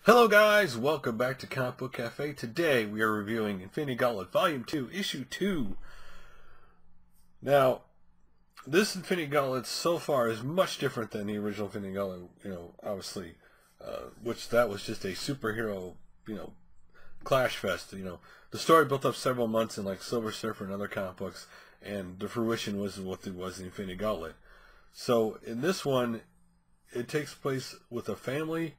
Hello guys, welcome back to Comic Book Cafe. Today we are reviewing Infinity Gauntlet Volume 2, Issue 2. Now, this Infinity Gauntlet so far is much different than the original Infinity Gauntlet, obviously, which that was just a superhero, clash fest. The story built up several months in like Silver Surfer and other comic books, and the fruition was what it was in Infinity Gauntlet. So in this one, it takes place with a family.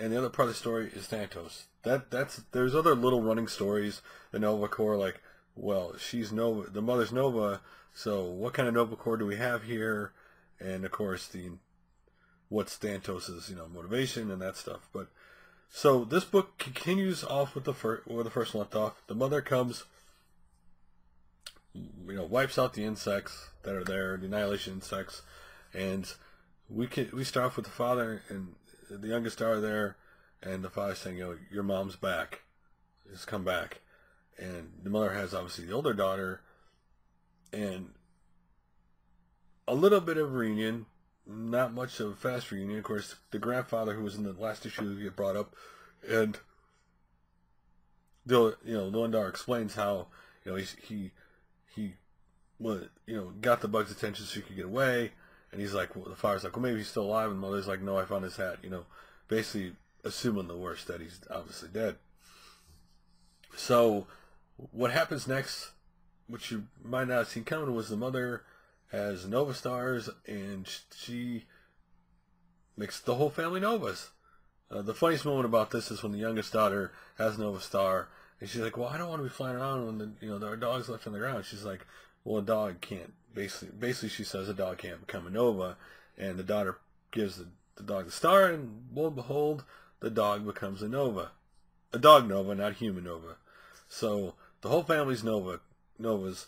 And the other part of the story is Thanatos. There's other little running stories. The Nova Corps, like, well, she's Nova, the mother's Nova. So what kind of Nova Corps do we have here? And of course, what's Thanatos's motivation and that stuff. But so this book continues off with where the first one left off. The mother comes, wipes out the insects that are there, the annihilation insects, and we start off with the father and the youngest daughter there, and the father saying, your mom's back. Just come back. And the mother has obviously the older daughter, and a little bit of reunion, not much of a fast reunion. Of course, the grandfather who was in the last issue get brought up, and the one daughter explains how he got the bug's attention so he could get away. And he's like, the father's like, well, maybe he's still alive. And the mother's like, no, I found his hat. Basically assuming the worst, that he's obviously dead. So what happens next, which you might not have seen coming, was the mother has Nova Stars, and she makes the whole family Novas. The funniest moment about this is when the youngest daughter has Nova Star, and she's like, well, I don't want to be flying around when there are dogs left on the ground. She's like, well, a dog can't. Basically, she says a dog can't become a Nova, and the daughter gives the dog the star, and lo and behold, the dog becomes a Nova. A dog Nova, not a human Nova. So the whole family's Novas.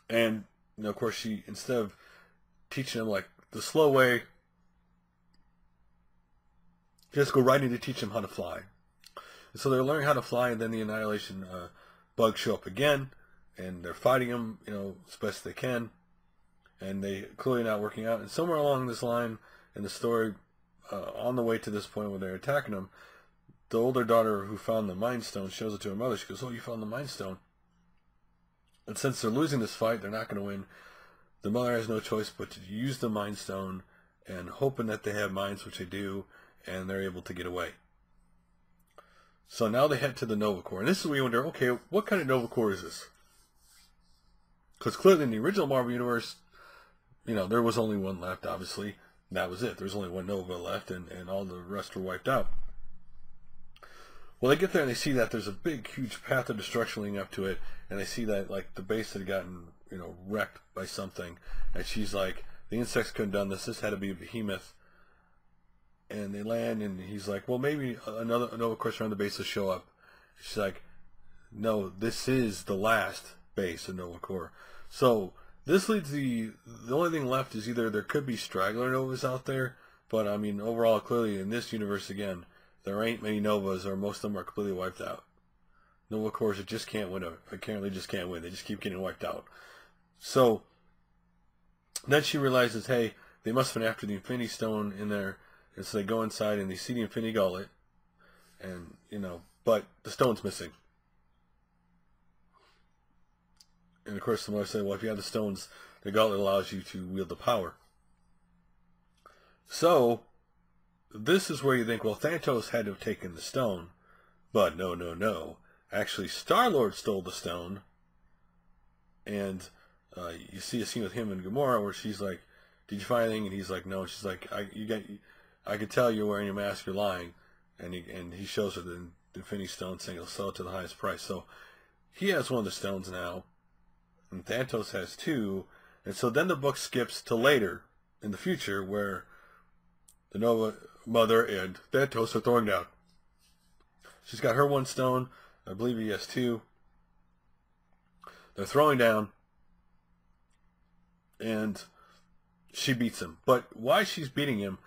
And, of course, she, instead of teaching them, like, the slow way, just go right in to teach them how to fly. And so they're learning how to fly, and then the annihilation bugs show up again, and they're fighting them, as best they can, and they clearly not working out. And somewhere along this line in the story, on the way to this point where they're attacking them, the older daughter who found the Mind Stone shows it to her mother. She goes, oh, you found the Mind Stone. And since they're losing this fight, they're not going to win. The mother has no choice but to use the Mind Stone, and hoping that they have minds, which they do, and they're able to get away. So now they head to the Nova Corps. And this is where you wonder, okay, what kind of Nova Corps is this? Because clearly in the original Marvel Universe, there was only one left, obviously. That was it. There was only one Nova left, and all the rest were wiped out. Well, they get there and they see that there's a big, huge path of destruction leading up to it, and they see that, like, the base had gotten, wrecked by something. And she's like, the insects couldn't have done this. This had to be a behemoth. And they land, and he's like, well, maybe another Nova Corps around the base will show up. She's like, no, this is the last base of Nova Corps. So this leads the only thing left is either there could be straggler Novas out there, but I mean overall clearly in this universe again there ain't many Novas, or most of them are completely wiped out. Nova Corps just can't win. Apparently just can't win. They just keep getting wiped out. So then she realizes, hey, they must have been after the Infinity Stone in there, and so they go inside and they see the Infinity Gauntlet, and but the stone's missing. And of course, the mother said, well, if you have the stones, the gauntlet allows you to wield the power. So, this is where you think, well, Thanatos had to have taken the stone. But no. Actually, Star-Lord stole the stone. And you see a scene with him and Gamora where she's like, did you find anything? And he's like, no. She's like, I could tell you're wearing a mask, you're lying. And he shows her the Infinity Stone, saying he'll sell it to the highest price. So, he has one of the stones now. And Thanatos has two, and so then the book skips to later in the future where the Nova mother and Thanatos are throwing down. She's got her one stone, I believe he has two. They're throwing down, and she beats him. But why she's beating him,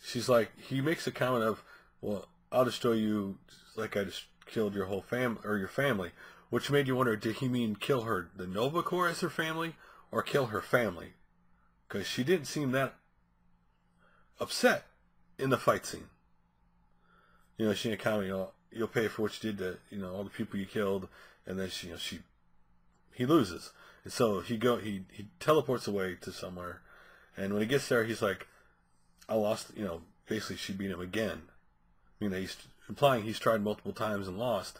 she's like, he makes a comment of, well, I'll destroy you like I just killed your whole family, or your family. Which made you wonder, did he mean kill her, the Nova Corps as her family, or kill her family? Because she didn't seem that upset in the fight scene. you know, she kind of, you know, you'll pay for what you did to, you know, all the people you killed, and then she, you know, he loses, and so he teleports away to somewhere, and when he gets there, he's like, I lost, you know, basically she beat him again. I mean, he's implying he's tried multiple times and lost,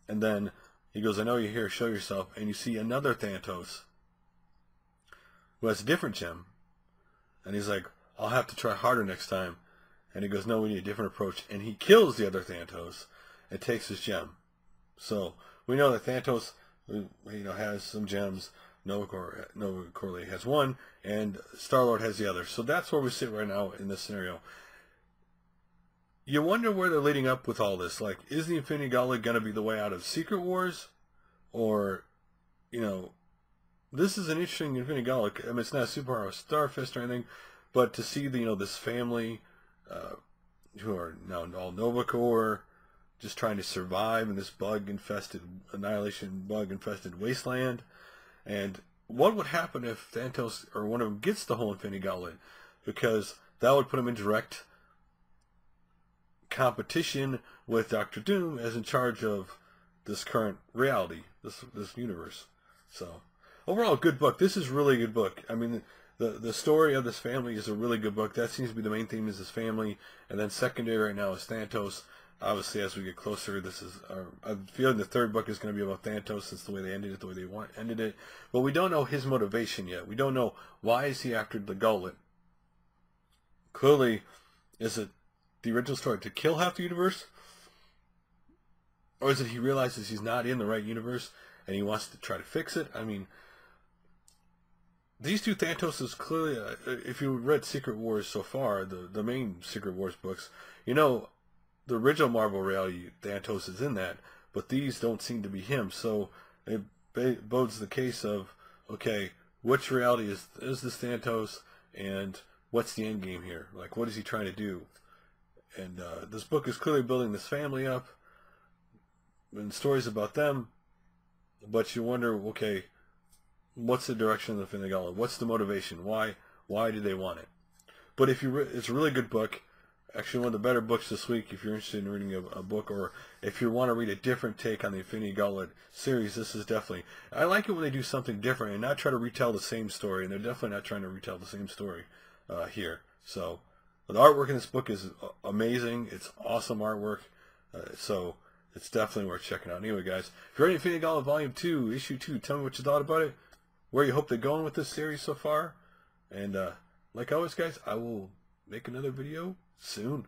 and then he goes, I know you're here, show yourself, and you see another Thanatos who has a different gem, and he's like, I'll have to try harder next time. And he goes, no, we need a different approach. And he kills the other Thanatos and takes his gem. So we know that Thanatos, you know, has some gems. Nova Corley has one, and Star-Lord has the other. So that's where we sit right now in this scenario. You wonder where they're leading up with all this. Like, is the Infinity Gauntlet going to be the way out of Secret Wars? Or, you know, this is an interesting Infinity Gauntlet. I mean, it's not a superhero Starfist or anything, but to see the, you know, this family who are now all Nova Corps, just trying to survive in this annihilation bug-infested wasteland. And what would happen if Thanatos or one of them gets the whole Infinity Gauntlet? Because that would put him in direct competition with Doctor Doom as in charge of this current reality, this universe. So overall, good book. This is really a good book. I mean, the story of this family is a really good book. That seems to be the main theme, is this family, and then secondary right now is Thanatos. Obviously, as we get closer, this is I'm feeling the third book is going to be about Thanatos. It's the way they ended it, the way they ended it. But we don't know his motivation yet. We don't know why is he after the Gauntlet. Clearly, is it the original story to kill half the universe, or is it he realizes he's not in the right universe and he wants to try to fix it? I mean, these two Thanatoses clearly, if you read Secret Wars so far, the main Secret Wars books, you know, the original Marvel reality, Thanatos is in that, but these don't seem to be him. So it bodes the case of, okay, which reality is this Thanatos, and what's the end game here? Like, what is he trying to do? And this book is clearly building this family up, and stories about them, but you wonder, okay, what's the direction of the Infinity Gauntlet? What's the motivation? Why do they want it? But if it's a really good book. Actually, one of the better books this week. If you're interested in reading a book, or if you want to read a different take on the Infinity Gauntlet series, this is definitely. I like it when they do something different and not try to retell the same story. And they're definitely not trying to retell the same story here. So the artwork in this book is amazing. It's awesome artwork. So it's definitely worth checking out. Anyway, guys, if you're reading Infinity Gauntlet Volume 2, Issue 2, tell me what you thought about it, where you hope they're going with this series so far. And like always, guys, I will make another video soon.